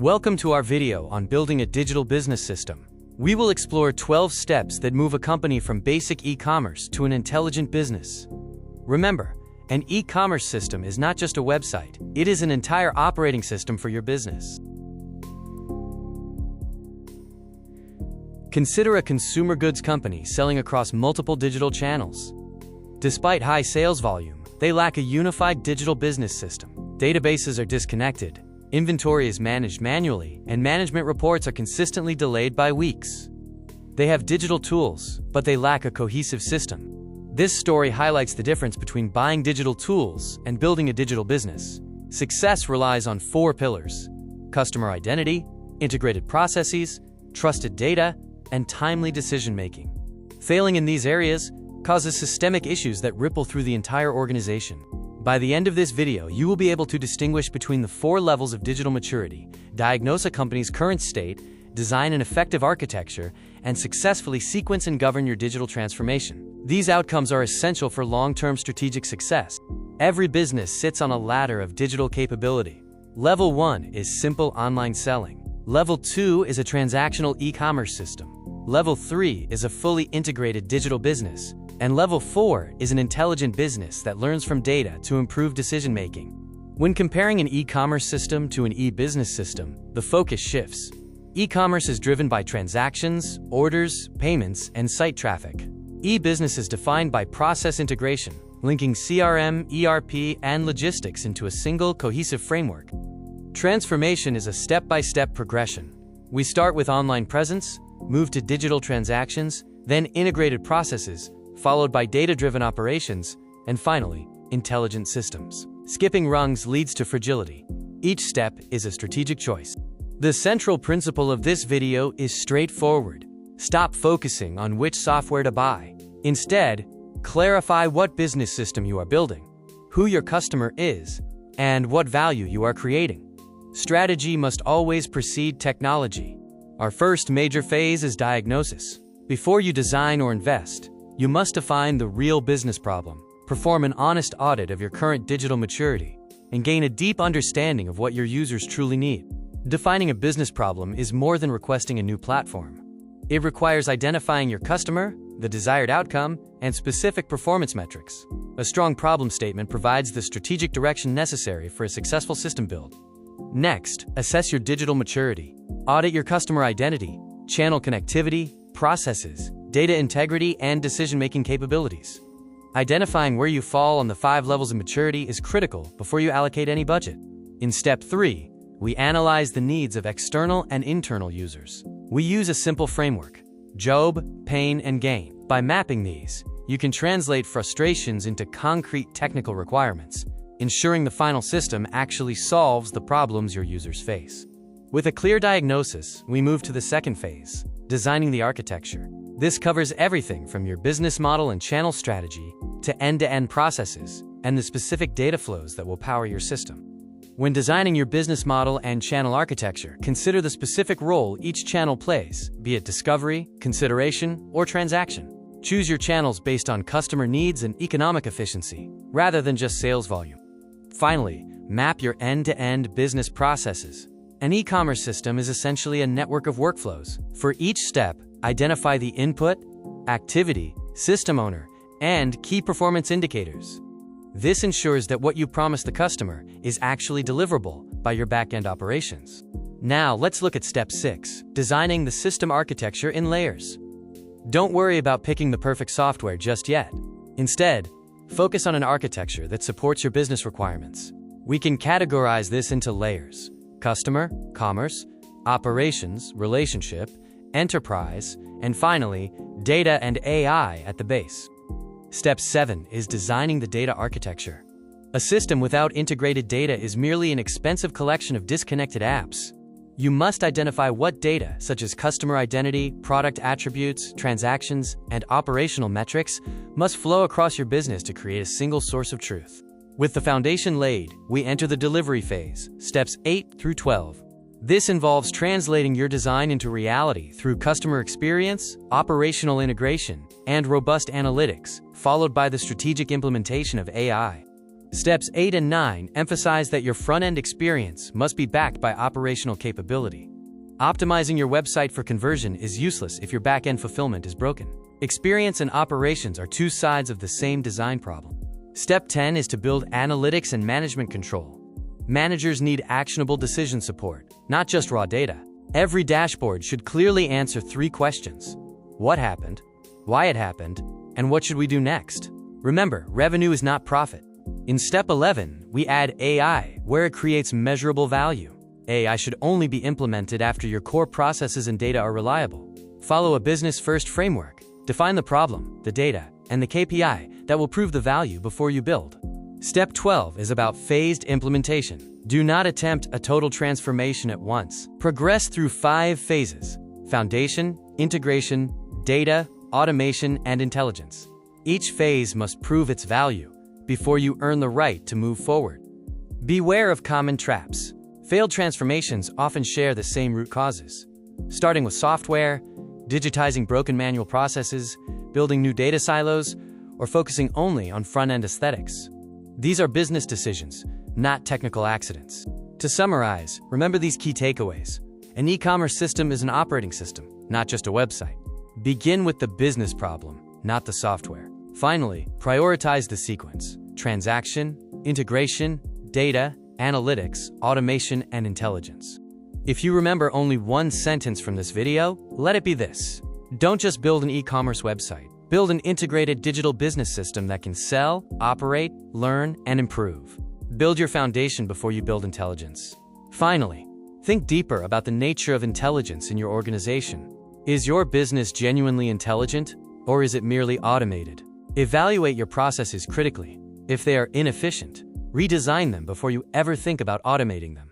Welcome to our video on building a digital business system. We will explore 12 steps that move a company from basic e-commerce to an intelligent business. Remember, an e-commerce system is not just a website, it is an entire operating system for your business. Consider a consumer goods company selling across multiple digital channels. Despite high sales volume, they lack a unified digital business system. Databases are disconnected, inventory is managed manually, and management reports are consistently delayed by weeks. They have digital tools, but they lack a cohesive system. This story highlights the difference between buying digital tools and building a digital business. Success relies on 4 pillars: customer identity, integrated processes, trusted data, and timely decision-making. Failing in these areas causes systemic issues that ripple through the entire organization. By the end of this video, you will be able to distinguish between the 4 levels of digital maturity, diagnose a company's current state, design an effective architecture, and successfully sequence and govern your digital transformation. These outcomes are essential for long-term strategic success. Every business sits on a ladder of digital capability. Level 1 is simple online selling. Level 2 is a transactional e-commerce system. Level 3 is a fully integrated digital business. And Level 4 is an intelligent business that learns from data to improve decision-making. When comparing an e-commerce system to an e-business system, the focus shifts. E-commerce is driven by transactions, orders, payments, and site traffic. E-business is defined by process integration, linking CRM, ERP, and logistics into a single, cohesive framework. Transformation is a step-by-step progression. We start with online presence, move to digital transactions, then integrated processes, followed by data-driven operations, and finally, intelligent systems. Skipping rungs leads to fragility. Each step is a strategic choice. The central principle of this video is straightforward. Stop focusing on which software to buy. Instead, clarify what business system you are building, who your customer is, and what value you are creating. Strategy must always precede technology. Our first major phase is diagnosis. Before you design or invest, you must define the real business problem, perform an honest audit of your current digital maturity, and gain a deep understanding of what your users truly need. Defining a business problem is more than requesting a new platform. It requires identifying your customer, the desired outcome, and specific performance metrics. A strong problem statement provides the strategic direction necessary for a successful system build. Next, assess your digital maturity. Audit your customer identity, channel connectivity, processes, data integrity, and decision-making capabilities. Identifying where you fall on the 5 levels of maturity is critical before you allocate any budget. In Step 3, we analyze the needs of external and internal users. We use a simple framework: job, pain, and gain. By mapping these, you can translate frustrations into concrete technical requirements, ensuring the final system actually solves the problems your users face. With a clear diagnosis, we move to the second phase, designing the architecture. This covers everything from your business model and channel strategy to end-to-end processes and the specific data flows that will power your system. When designing your business model and channel architecture, consider the specific role each channel plays, be it discovery, consideration, or transaction. Choose your channels based on customer needs and economic efficiency, rather than just sales volume. Finally, map your end-to-end business processes. An e-commerce system is essentially a network of workflows. For each step, identify the input, activity, system owner, and key performance indicators. This ensures that what you promise the customer is actually deliverable by your back-end operations. Now, let's look at Step 6, designing the system architecture in layers. Don't worry about picking the perfect software just yet. Instead, focus on an architecture that supports your business requirements. We can categorize this into layers: customer, commerce, operations, relationship, enterprise, and finally, data and AI at the base. Step 7 is designing the data architecture. A system without integrated data is merely an expensive collection of disconnected apps. You must identify what data, such as customer identity, product attributes, transactions, and operational metrics, must flow across your business to create a single source of truth. With the foundation laid, we enter the delivery phase, steps 8 through 12. This involves translating your design into reality through customer experience, operational integration, and robust analytics, followed by the strategic implementation of AI. Steps 8 and 9 emphasize that your front-end experience must be backed by operational capability. Optimizing your website for conversion is useless if your back-end fulfillment is broken. Experience and operations are two sides of the same design problem. Step 10 is to build analytics and management control. Managers need actionable decision support, not just raw data. Every dashboard should clearly answer 3 questions: what happened, why it happened, and what should we do next? Remember, revenue is not profit. In step 11, we add AI, where it creates measurable value. AI should only be implemented after your core processes and data are reliable. Follow a business-first framework. Define the problem, the data, and the KPI that will prove the value before you build. Step 12 is about phased implementation. Do not attempt a total transformation at once. Progress through 5 phases: foundation, integration, data, automation, and intelligence. Each phase must prove its value before you earn the right to move forward. Beware of common traps. Failed transformations often share the same root causes. Starting with software, digitizing broken manual processes, building new data silos, or focusing only on front-end aesthetics. These are business decisions, not technical accidents. To summarize, remember these key takeaways. An e-commerce system is an operating system, not just a website. Begin with the business problem, not the software. Finally, prioritize the sequence: transaction, integration, data, analytics, automation, and intelligence. If you remember only one sentence from this video, let it be this: don't just build an e-commerce website. Build an integrated digital business system that can sell, operate, learn, and improve. Build your foundation before you build intelligence. Finally, think deeper about the nature of intelligence in your organization. Is your business genuinely intelligent, or is it merely automated? Evaluate your processes critically. If they are inefficient, redesign them before you ever think about automating them.